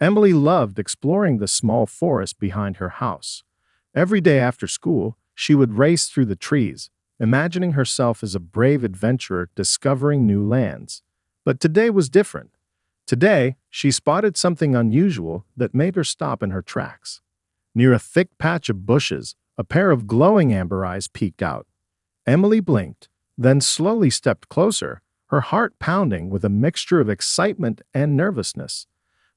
Emily loved exploring the small forest behind her house. Every day after school, she would race through the trees, imagining herself as a brave adventurer discovering new lands. But today was different. Today, she spotted something unusual that made her stop in her tracks. Near a thick patch of bushes, a pair of glowing amber eyes peeked out. Emily blinked, then slowly stepped closer, her heart pounding with a mixture of excitement and nervousness.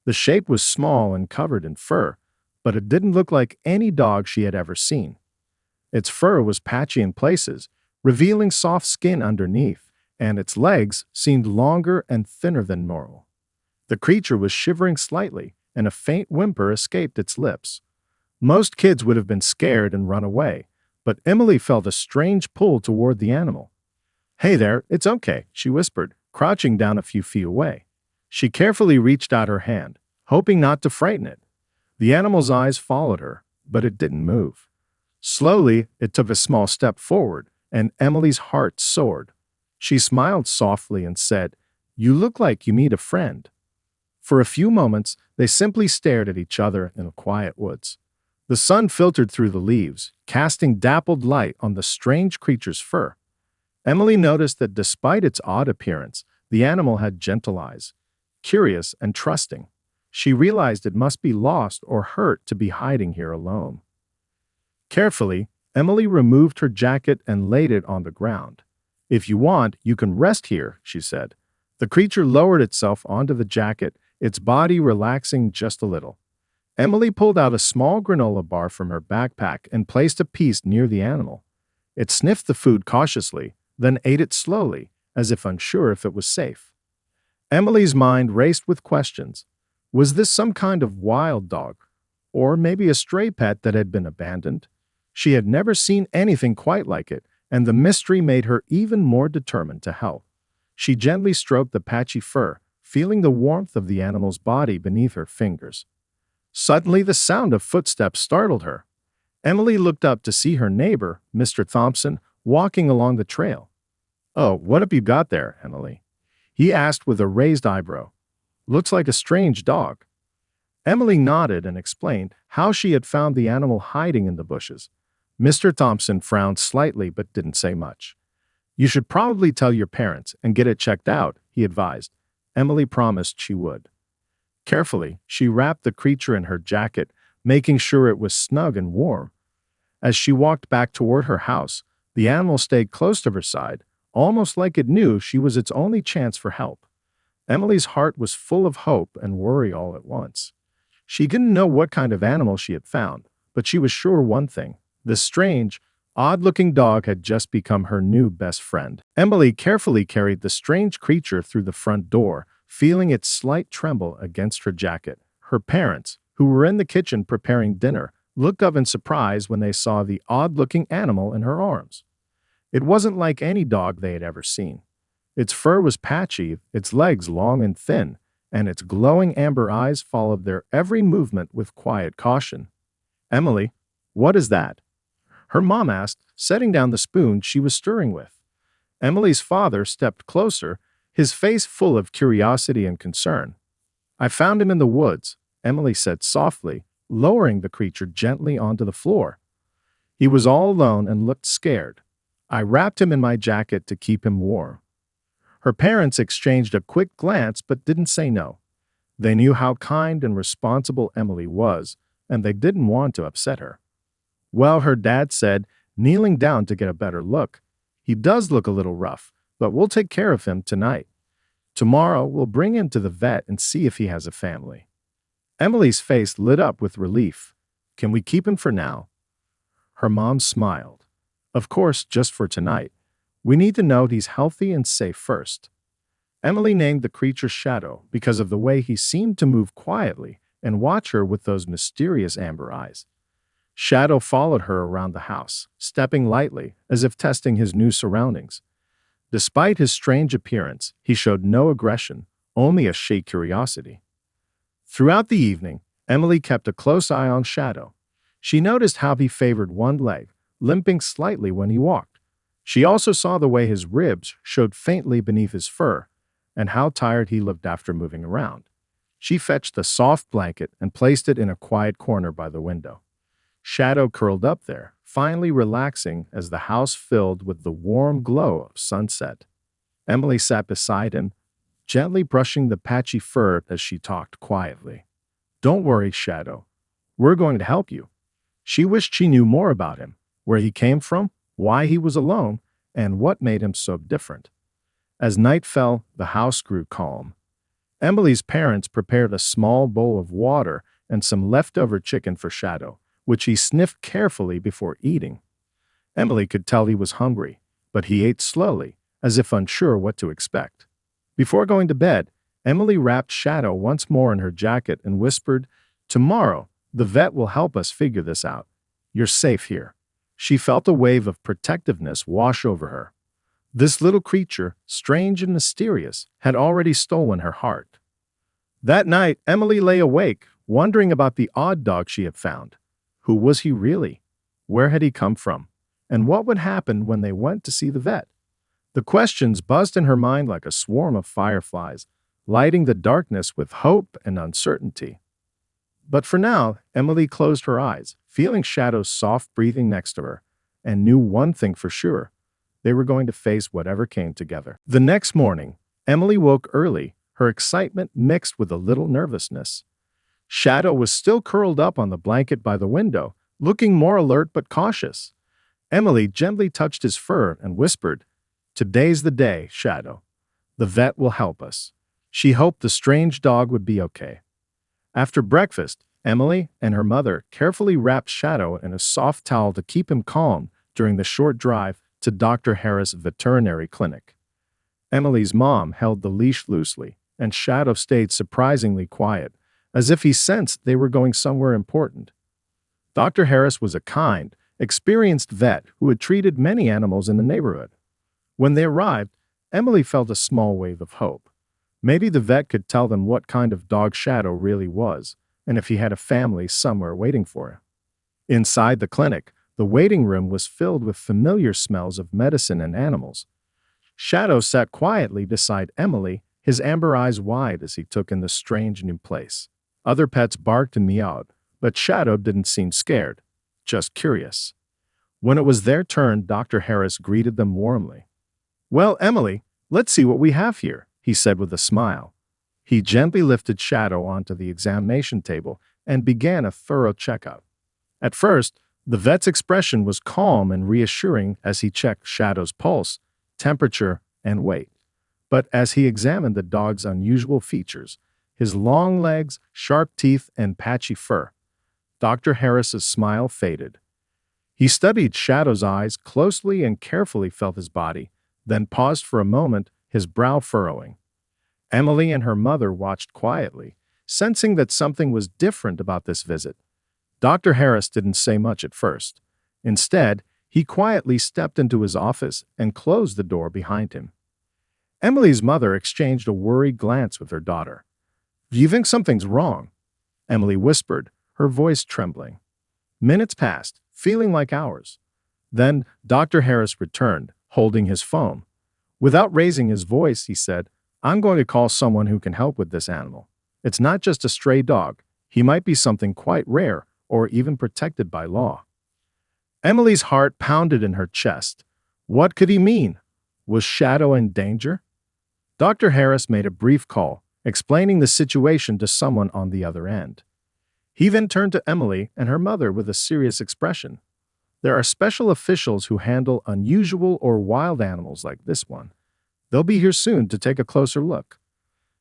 The shape was small and covered in fur, but it didn't look like any dog she had ever seen. Its fur was patchy in places, revealing soft skin underneath, and its legs seemed longer and thinner than normal. The creature was shivering slightly, and a faint whimper escaped its lips. Most kids would have been scared and run away, but Emily felt a strange pull toward the animal. "Hey there, it's okay," she whispered, crouching down a few feet away. She carefully reached out her hand, hoping not to frighten it. The animal's eyes followed her, but it didn't move. Slowly, it took a small step forward, and Emily's heart soared. She smiled softly and said, "You look like you meet a friend." For a few moments, they simply stared at each other in the quiet woods. The sun filtered through the leaves, casting dappled light on the strange creature's fur. Emily noticed that despite its odd appearance, the animal had gentle eyes, curious and trusting. She realized it must be lost or hurt to be hiding here alone. Carefully, Emily removed her jacket and laid it on the ground. "If you want, you can rest here," she said. The creature lowered itself onto the jacket, its body relaxing just a little. Emily pulled out a small granola bar from her backpack and placed a piece near the animal. It sniffed the food cautiously, then ate it slowly, as if unsure if it was safe. Emily's mind raced with questions. Was this some kind of wild dog? Or maybe a stray pet that had been abandoned? She had never seen anything quite like it, and the mystery made her even more determined to help. She gently stroked the patchy fur, feeling the warmth of the animal's body beneath her fingers. Suddenly, the sound of footsteps startled her. Emily looked up to see her neighbor, Mr. Thompson, walking along the trail. "Oh, what have you got there, Emily?" he asked with a raised eyebrow. "Looks like a strange dog." Emily nodded and explained how she had found the animal hiding in the bushes. Mr. Thompson frowned slightly but didn't say much. "You should probably tell your parents and get it checked out," he advised. Emily promised she would. Carefully, she wrapped the creature in her jacket, making sure it was snug and warm. As she walked back toward her house, the animal stayed close to her side, almost like it knew she was its only chance for help. Emily's heart was full of hope and worry all at once. She didn't know what kind of animal she had found, but she was sure one thing: this strange, odd-looking dog had just become her new best friend. Emily carefully carried the strange creature through the front door, feeling its slight tremble against her jacket. Her parents, who were in the kitchen preparing dinner, looked up in surprise when they saw the odd-looking animal in her arms. It wasn't like any dog they had ever seen. Its fur was patchy, its legs long and thin, and its glowing amber eyes followed their every movement with quiet caution. "Emily, what is that?" her mom asked, setting down the spoon she was stirring with. Emily's father stepped closer, his face full of curiosity and concern. "I found him in the woods," Emily said softly, lowering the creature gently onto the floor. "He was all alone and looked scared. I wrapped him in my jacket to keep him warm." Her parents exchanged a quick glance but didn't say no. They knew how kind and responsible Emily was, and they didn't want to upset her. "Well," her dad said, kneeling down to get a better look, "he does look a little rough, but we'll take care of him tonight. Tomorrow, we'll bring him to the vet and see if he has a family." Emily's face lit up with relief. "Can we keep him for now?" Her mom smiled. "Of course, just for tonight. We need to know he's healthy and safe first." Emily named the creature Shadow because of the way he seemed to move quietly and watch her with those mysterious amber eyes. Shadow followed her around the house, stepping lightly, as if testing his new surroundings. Despite his strange appearance, he showed no aggression, only a shy curiosity. Throughout the evening, Emily kept a close eye on Shadow. She noticed how he favored one leg, limping slightly when he walked. She also saw the way his ribs showed faintly beneath his fur, and how tired he looked after moving around. She fetched the soft blanket and placed it in a quiet corner by the window. Shadow curled up there, finally relaxing as the house filled with the warm glow of sunset. Emily sat beside him, gently brushing the patchy fur as she talked quietly. "Don't worry, Shadow. We're going to help you." She wished she knew more about him, where he came from, why he was alone, and what made him so different. As night fell, the house grew calm. Emily's parents prepared a small bowl of water and some leftover chicken for Shadow, which he sniffed carefully before eating. Emily could tell he was hungry, but he ate slowly, as if unsure what to expect. Before going to bed, Emily wrapped Shadow once more in her jacket and whispered, "Tomorrow, the vet will help us figure this out. You're safe here." She felt a wave of protectiveness wash over her. This little creature, strange and mysterious, had already stolen her heart. That night, Emily lay awake, wondering about the odd dog she had found. Who was he really? Where had he come from? And what would happen when they went to see the vet? The questions buzzed in her mind like a swarm of fireflies, lighting the darkness with hope and uncertainty. But for now, Emily closed her eyes, feeling Shadow's soft breathing next to her, and knew one thing for sure. They were going to face whatever came together. The next morning, Emily woke early, her excitement mixed with a little nervousness. Shadow was still curled up on the blanket by the window, looking more alert but cautious. Emily gently touched his fur and whispered, "Today's the day, Shadow. The vet will help us." She hoped the strange dog would be okay. After breakfast, Emily and her mother carefully wrapped Shadow in a soft towel to keep him calm during the short drive to Dr. Harris' veterinary clinic. Emily's mom held the leash loosely, and Shadow stayed surprisingly quiet, as if he sensed they were going somewhere important. Dr. Harris was a kind, experienced vet who had treated many animals in the neighborhood. When they arrived, Emily felt a small wave of hope. Maybe the vet could tell them what kind of dog Shadow really was, and if he had a family somewhere waiting for him. Inside the clinic, the waiting room was filled with familiar smells of medicine and animals. Shadow sat quietly beside Emily, his amber eyes wide as he took in the strange new place. Other pets barked and meowed, but Shadow didn't seem scared, just curious. When it was their turn, Dr. Harris greeted them warmly. "Well, Emily, let's see what we have here," he said with a smile. He gently lifted Shadow onto the examination table and began a thorough checkup. At first, the vet's expression was calm and reassuring as he checked Shadow's pulse, temperature, and weight. But as he examined the dog's unusual features, his long legs, sharp teeth, and patchy fur, Dr. Harris's smile faded. He studied Shadow's eyes closely and carefully felt his body, then paused for a moment, his brow furrowing. Emily and her mother watched quietly, sensing that something was different about this visit. Dr. Harris didn't say much at first. Instead, he quietly stepped into his office and closed the door behind him. Emily's mother exchanged a worried glance with her daughter. "Do you think something's wrong?" Emily whispered, her voice trembling. Minutes passed, feeling like hours. Then Dr. Harris returned, holding his phone. Without raising his voice, he said, "I'm going to call someone who can help with this animal. It's not just a stray dog. He might be something quite rare or even protected by law." Emily's heart pounded in her chest. What could he mean? Was Shadow in danger? Dr. Harris made a brief call, explaining the situation to someone on the other end. He then turned to Emily and her mother with a serious expression. "There are special officials who handle unusual or wild animals like this one. They'll be here soon to take a closer look."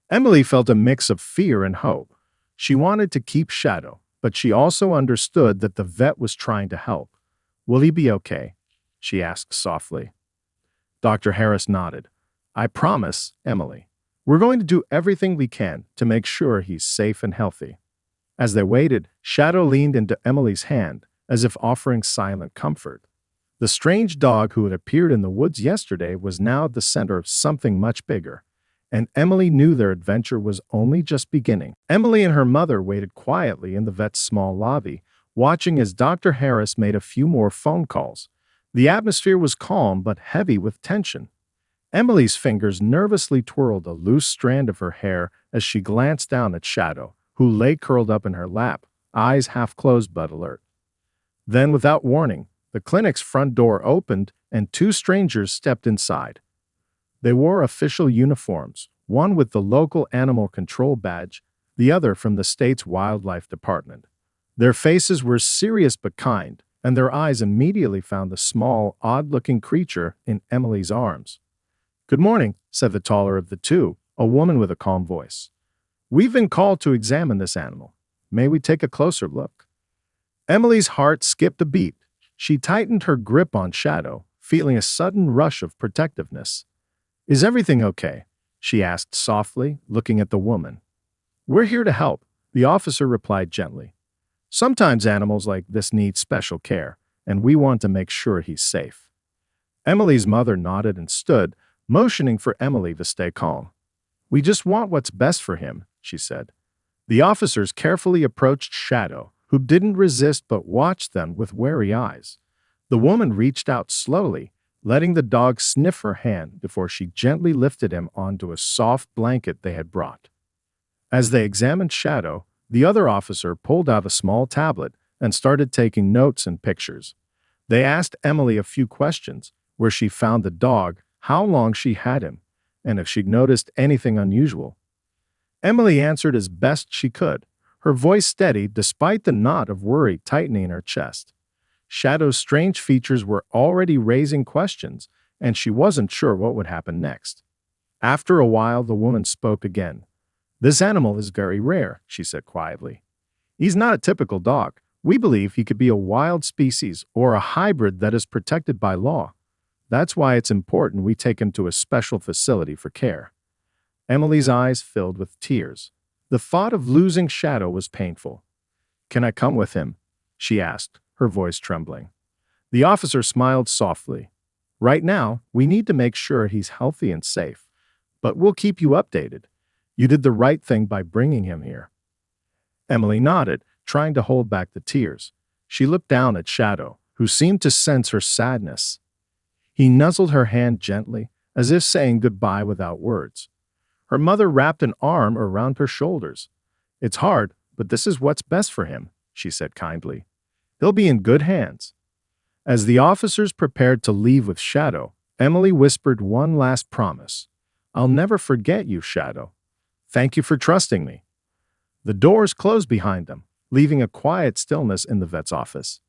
Emily felt a mix of fear and hope. She wanted to keep Shadow, but she also understood that the vet was trying to help. "Will he be okay?" she asked softly. Dr. Harris nodded. "I promise, Emily. We're going to do everything we can to make sure he's safe and healthy." As they waited, Shadow leaned into Emily's hand, as if offering silent comfort. The strange dog who had appeared in the woods yesterday was now at the center of something much bigger, and Emily knew their adventure was only just beginning. Emily and her mother waited quietly in the vet's small lobby, watching as Dr. Harris made a few more phone calls. The atmosphere was calm but heavy with tension. Emily's fingers nervously twirled a loose strand of her hair as she glanced down at Shadow, who lay curled up in her lap, eyes half closed but alert. Then, without warning, the clinic's front door opened and two strangers stepped inside. They wore official uniforms, one with the local animal control badge, the other from the state's wildlife department. Their faces were serious but kind, and their eyes immediately found the small, odd-looking creature in Emily's arms. "Good morning," said the taller of the two, a woman with a calm voice. "We've been called to examine this animal. May we take a closer look?" Emily's heart skipped a beat. She tightened her grip on Shadow, feeling a sudden rush of protectiveness. "Is everything okay?" she asked softly, looking at the woman. "We're here to help," the officer replied gently. "Sometimes animals like this need special care, and we want to make sure he's safe." Emily's mother nodded and stood, motioning for Emily to stay calm. "We just want what's best for him," she said. The officers carefully approached Shadow, who didn't resist but watched them with wary eyes. The woman reached out slowly, letting the dog sniff her hand before she gently lifted him onto a soft blanket they had brought. As they examined Shadow, the other officer pulled out a small tablet and started taking notes and pictures. They asked Emily a few questions, where she found the dog, how long she had him, and if she'd noticed anything unusual. Emily answered as best she could, her voice steady despite the knot of worry tightening in her chest. Shadow's strange features were already raising questions, and she wasn't sure what would happen next. After a while, the woman spoke again. "This animal is very rare," she said quietly. "He's not a typical dog. We believe he could be a wild species or a hybrid that is protected by law. That's why it's important we take him to a special facility for care." Emily's eyes filled with tears. The thought of losing Shadow was painful. "Can I come with him?" she asked, her voice trembling. The officer smiled softly. "Right now, we need to make sure he's healthy and safe, but we'll keep you updated. You did the right thing by bringing him here." Emily nodded, trying to hold back the tears. She looked down at Shadow, who seemed to sense her sadness. He nuzzled her hand gently, as if saying goodbye without words. Her mother wrapped an arm around her shoulders. "It's hard, but this is what's best for him," she said kindly. "He'll be in good hands." As the officers prepared to leave with Shadow, Emily whispered one last promise. "I'll never forget you, Shadow. Thank you for trusting me." The doors closed behind them, leaving a quiet stillness in the vet's office.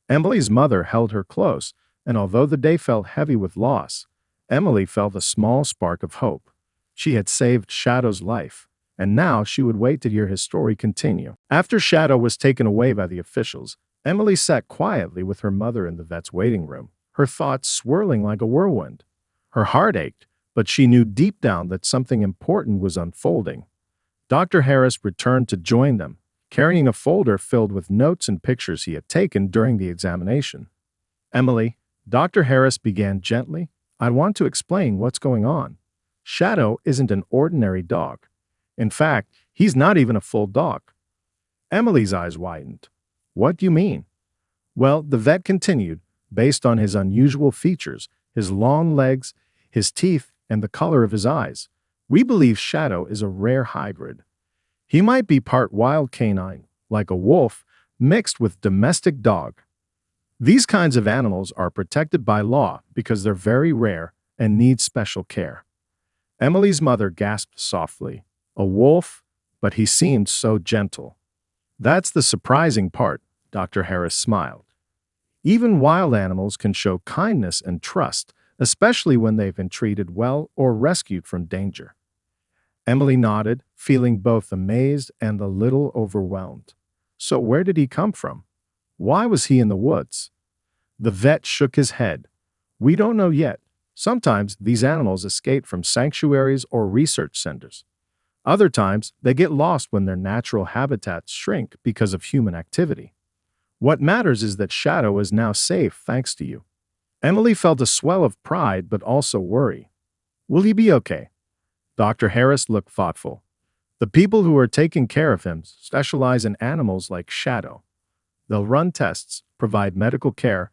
Emily's mother held her close, and although the day felt heavy with loss, Emily felt a small spark of hope. She had saved Shadow's life, and now she would wait to hear his story continue. After Shadow was taken away by the officials, Emily sat quietly with her mother in the vet's waiting room, her thoughts swirling like a whirlwind. Her heart ached, but she knew deep down that something important was unfolding. Dr. Harris returned to join them, carrying a folder filled with notes and pictures he had taken during the examination. "Emily," Dr. Harris began gently, "I want to explain what's going on. Shadow isn't an ordinary dog. In fact, he's not even a full dog." Emily's eyes widened. "What do you mean?" "Well," the vet continued, "based on his unusual features, his long legs, his teeth, and the color of his eyes, we believe Shadow is a rare hybrid. He might be part wild canine, like a wolf, mixed with domestic dog. These kinds of animals are protected by law because they're very rare and need special care." Emily's mother gasped softly. "A wolf? But he seemed so gentle." "That's the surprising part," Dr. Harris smiled. "Even wild animals can show kindness and trust, especially when they've been treated well or rescued from danger." Emily nodded, feeling both amazed and a little overwhelmed. "So where did he come from? Why was he in the woods?" The vet shook his head. "We don't know yet. Sometimes these animals escape from sanctuaries or research centers. Other times, they get lost when their natural habitats shrink because of human activity. What matters is that Shadow is now safe thanks to you." Emily felt a swell of pride but also worry. "Will he be okay?" Dr. Harris looked thoughtful. "The people who are taking care of him specialize in animals like Shadow. They'll run tests, provide medical care,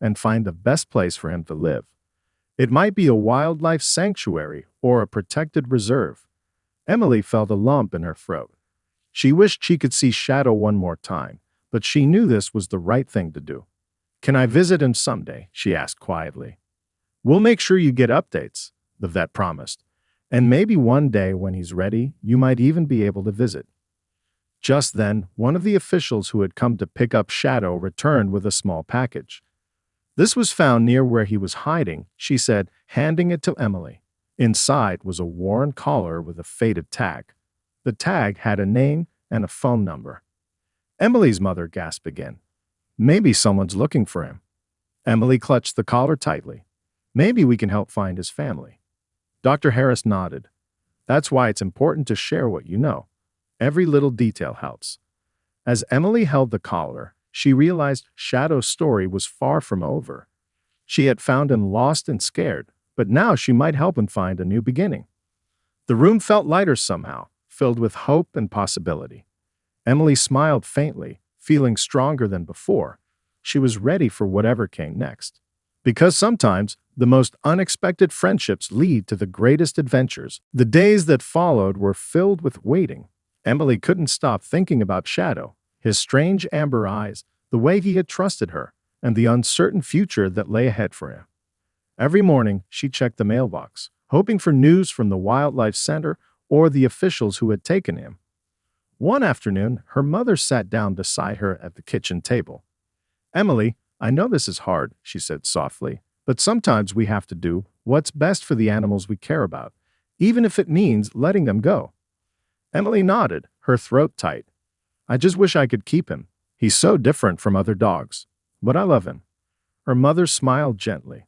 and find the best place for him to live. It might be a wildlife sanctuary or a protected reserve. Emily felt a lump in her throat. She wished she could see Shadow one more time, but she knew this was the right thing to do. "Can I visit him someday?" she asked quietly. "We'll make sure you get updates," the vet promised. "And maybe one day when he's ready, you might even be able to visit." Just then, one of the officials who had come to pick up Shadow returned with a small package. "This was found near where he was hiding," she said, handing it to Emily. Inside was a worn collar with a faded tag. The tag had a name and a phone number. Emily's mother gasped again. "Maybe someone's looking for him." Emily clutched the collar tightly. "Maybe we can help find his family." Dr. Harris nodded. "That's why it's important to share what you know. Every little detail helps." As Emily held the collar, she realized Shadow's story was far from over. She had found him lost and scared, but now she might help him find a new beginning. The room felt lighter somehow, filled with hope and possibility. Emily smiled faintly, feeling stronger than before. She was ready for whatever came next. Because sometimes, the most unexpected friendships lead to the greatest adventures. The days that followed were filled with waiting. Emily couldn't stop thinking about Shadow, his strange amber eyes, the way he had trusted her, and the uncertain future that lay ahead for him. Every morning, she checked the mailbox, hoping for news from the Wildlife Center or the officials who had taken him. One afternoon, her mother sat down beside her at the kitchen table. "Emily, I know this is hard," she said softly, "but sometimes we have to do what's best for the animals we care about, even if it means letting them go." Emily nodded, her throat tight. "I just wish I could keep him. He's so different from other dogs. But I love him." Her mother smiled gently.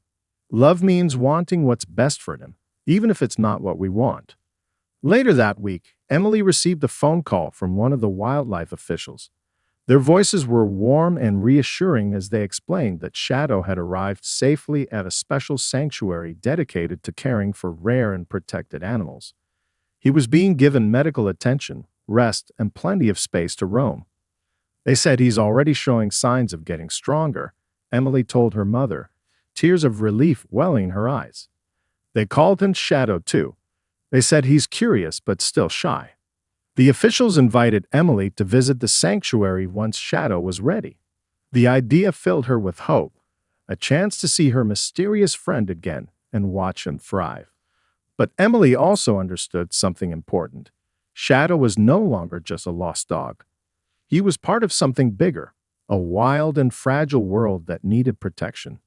"Love means wanting what's best for him, even if it's not what we want." Later that week, Emily received a phone call from one of the wildlife officials. Their voices were warm and reassuring as they explained that Shadow had arrived safely at a special sanctuary dedicated to caring for rare and protected animals. He was being given medical attention, rest, and plenty of space to roam. "They said he's already showing signs of getting stronger," Emily told her mother, tears of relief welling in her eyes. "They called him Shadow, too. They said he's curious but still shy." The officials invited Emily to visit the sanctuary once Shadow was ready. The idea filled her with hope, a chance to see her mysterious friend again and watch him thrive. But Emily also understood something important. Shadow was no longer just a lost dog. He was part of something bigger, a wild and fragile world that needed protection.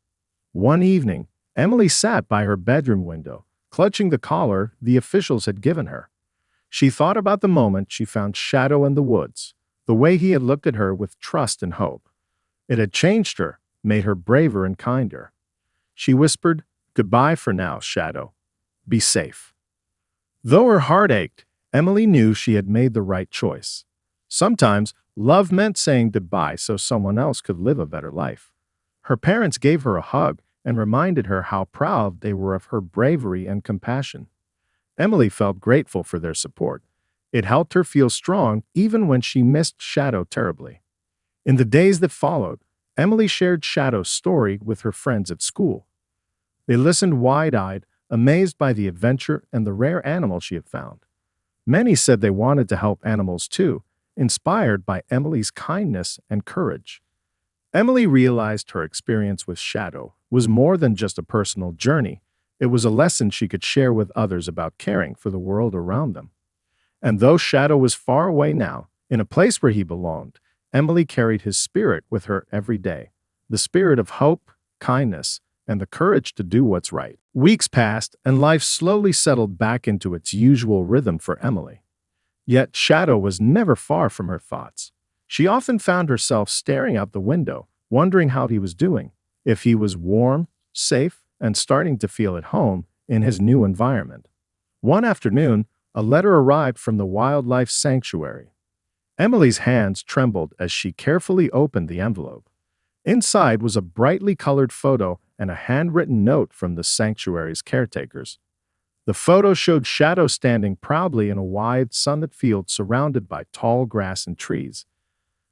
One evening, Emily sat by her bedroom window, clutching the collar the officials had given her. She thought about the moment she found Shadow in the woods, the way he had looked at her with trust and hope. It had changed her, made her braver and kinder. She whispered, "Goodbye for now, Shadow. Be safe." Though her heart ached, Emily knew she had made the right choice. Sometimes, love meant saying goodbye so someone else could live a better life. Her parents gave her a hug and reminded her how proud they were of her bravery and compassion. Emily felt grateful for their support. It helped her feel strong even when she missed Shadow terribly. In the days that followed, Emily shared Shadow's story with her friends at school. They listened wide-eyed, amazed by the adventure and the rare animal she had found. Many said they wanted to help animals too, inspired by Emily's kindness and courage. Emily realized her experience with Shadow was more than just a personal journey. It was a lesson she could share with others about caring for the world around them. And though Shadow was far away now, in a place where he belonged, Emily carried his spirit with her every day, the spirit of hope, kindness, and the courage to do what's right. Weeks passed, and life slowly settled back into its usual rhythm for Emily. Yet Shadow was never far from her thoughts. She often found herself staring out the window, wondering how he was doing, if he was warm, safe, and starting to feel at home in his new environment. One afternoon, a letter arrived from the wildlife sanctuary. Emily's hands trembled as she carefully opened the envelope. Inside was a brightly colored photo and a handwritten note from the sanctuary's caretakers. The photo showed Shadow standing proudly in a wide, sunlit field surrounded by tall grass and trees.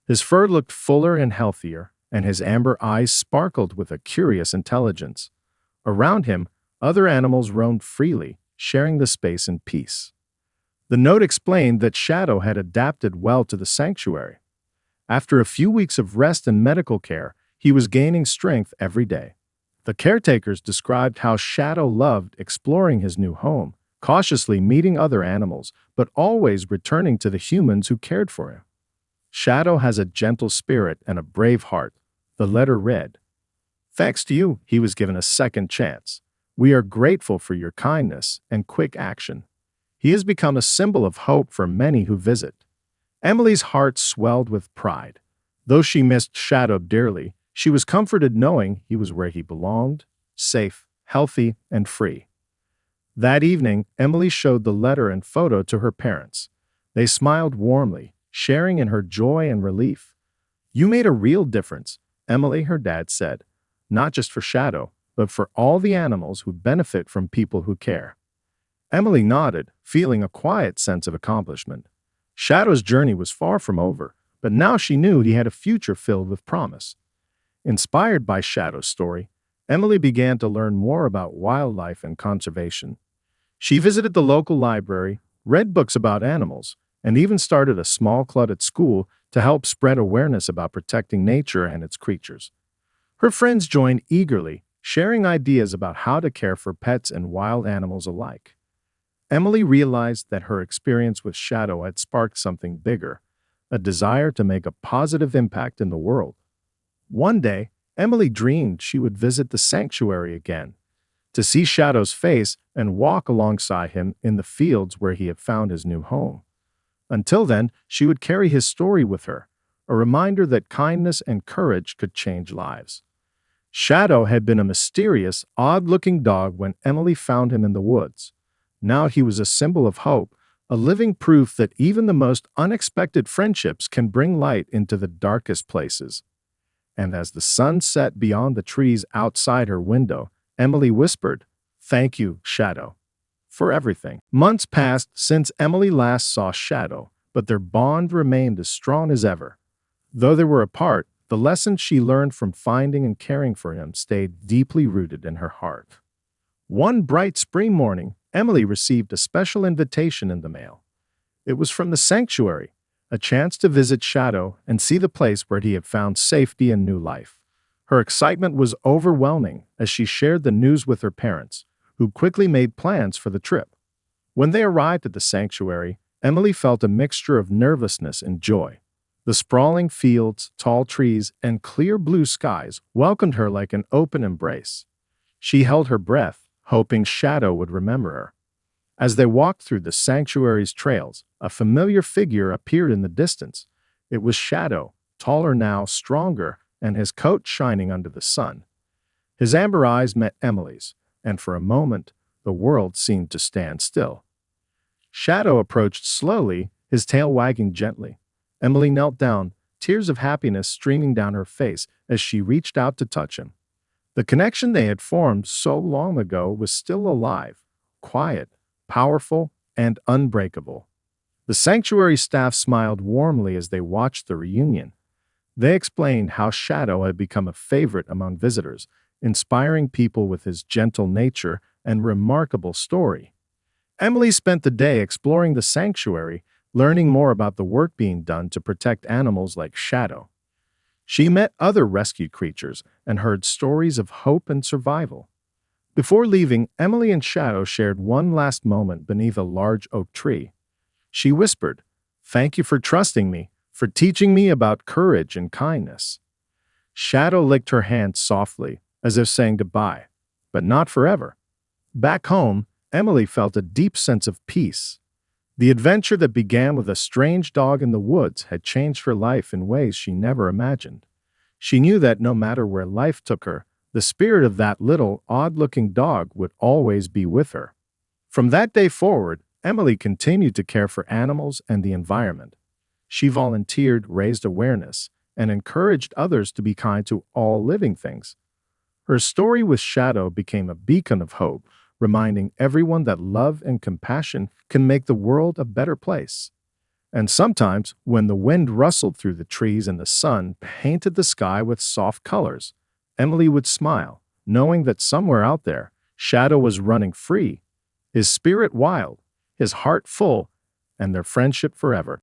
His fur looked fuller and healthier, and his amber eyes sparkled with a curious intelligence. Around him, Other animals roamed freely, sharing the space in peace. The note explained that Shadow had adapted well to the sanctuary. After a few weeks of rest and medical care, he was gaining strength every day. The caretakers described how Shadow loved exploring his new home, cautiously meeting other animals, but always returning to the humans who cared for him. Shadow has a gentle spirit and a brave heart, the letter read. Thanks to you, he was given a second chance. We are grateful for your kindness and quick action. He has become a symbol of hope for many who visit. Emily's heart swelled with pride. Though she missed Shadow dearly, she was comforted knowing he was where he belonged, safe, healthy, and free. That evening, Emily showed the letter and photo to her parents. They smiled warmly, sharing in her joy and relief. You made a real difference, Emily, her dad said, not just for Shadow, but for all the animals who benefit from people who care. Emily nodded, feeling a quiet sense of accomplishment. Shadow's journey was far from over, but now she knew he had a future filled with promise. Inspired by Shadow's story, Emily began to learn more about wildlife and conservation. She visited the local library, read books about animals, and even started a small club at school to help spread awareness about protecting nature and its creatures. Her friends joined eagerly, sharing ideas about how to care for pets and wild animals alike. Emily realized that her experience with Shadow had sparked something bigger, a desire to make a positive impact in the world. One day, Emily dreamed she would visit the sanctuary again, to see Shadow's face and walk alongside him in the fields where he had found his new home. Until then, she would carry his story with her, a reminder that kindness and courage could change lives. Shadow had been a mysterious, odd-looking dog when Emily found him in the woods. Now he was a symbol of hope, a living proof that even the most unexpected friendships can bring light into the darkest places. And as the sun set beyond the trees outside her window, Emily whispered, "Thank you, Shadow, for everything." Months passed since Emily last saw Shadow, but their bond remained as strong as ever. Though they were apart, the lessons she learned from finding and caring for him stayed deeply rooted in her heart. One bright spring morning, Emily received a special invitation in the mail. It was from the sanctuary, a chance to visit Shadow and see the place where he had found safety and new life. Her excitement was overwhelming as she shared the news with her parents, who quickly made plans for the trip. When they arrived at the sanctuary, Emily felt a mixture of nervousness and joy. The sprawling fields, tall trees, and clear blue skies welcomed her like an open embrace. She held her breath, hoping Shadow would remember her. As they walked through the sanctuary's trails, a familiar figure appeared in the distance. It was Shadow, taller now, stronger, and his coat shining under the sun. His amber eyes met Emily's, and for a moment, the world seemed to stand still. Shadow approached slowly, his tail wagging gently. Emily knelt down, tears of happiness streaming down her face as she reached out to touch him. The connection they had formed so long ago was still alive, quiet, powerful, and unbreakable. The sanctuary staff smiled warmly as they watched the reunion. They explained how Shadow had become a favorite among visitors, inspiring people with his gentle nature and remarkable story. Emily spent the day exploring the sanctuary, learning more about the work being done to protect animals like Shadow. She met other rescued creatures and heard stories of hope and survival. Before leaving, Emily and Shadow shared one last moment beneath a large oak tree. She whispered, "Thank you for trusting me, for teaching me about courage and kindness." Shadow licked her hand softly, as if saying goodbye, but not forever. Back home, Emily felt a deep sense of peace. The adventure that began with a strange dog in the woods had changed her life in ways she never imagined. She knew that no matter where life took her, the spirit of that little, odd-looking dog would always be with her. From that day forward, Emily continued to care for animals and the environment. She volunteered, raised awareness, and encouraged others to be kind to all living things. Her story with Shadow became a beacon of hope, reminding everyone that love and compassion can make the world a better place. And sometimes, when the wind rustled through the trees and the sun painted the sky with soft colors, Emily would smile, knowing that somewhere out there, Shadow was running free, his spirit wild, his heart full, and their friendship forever.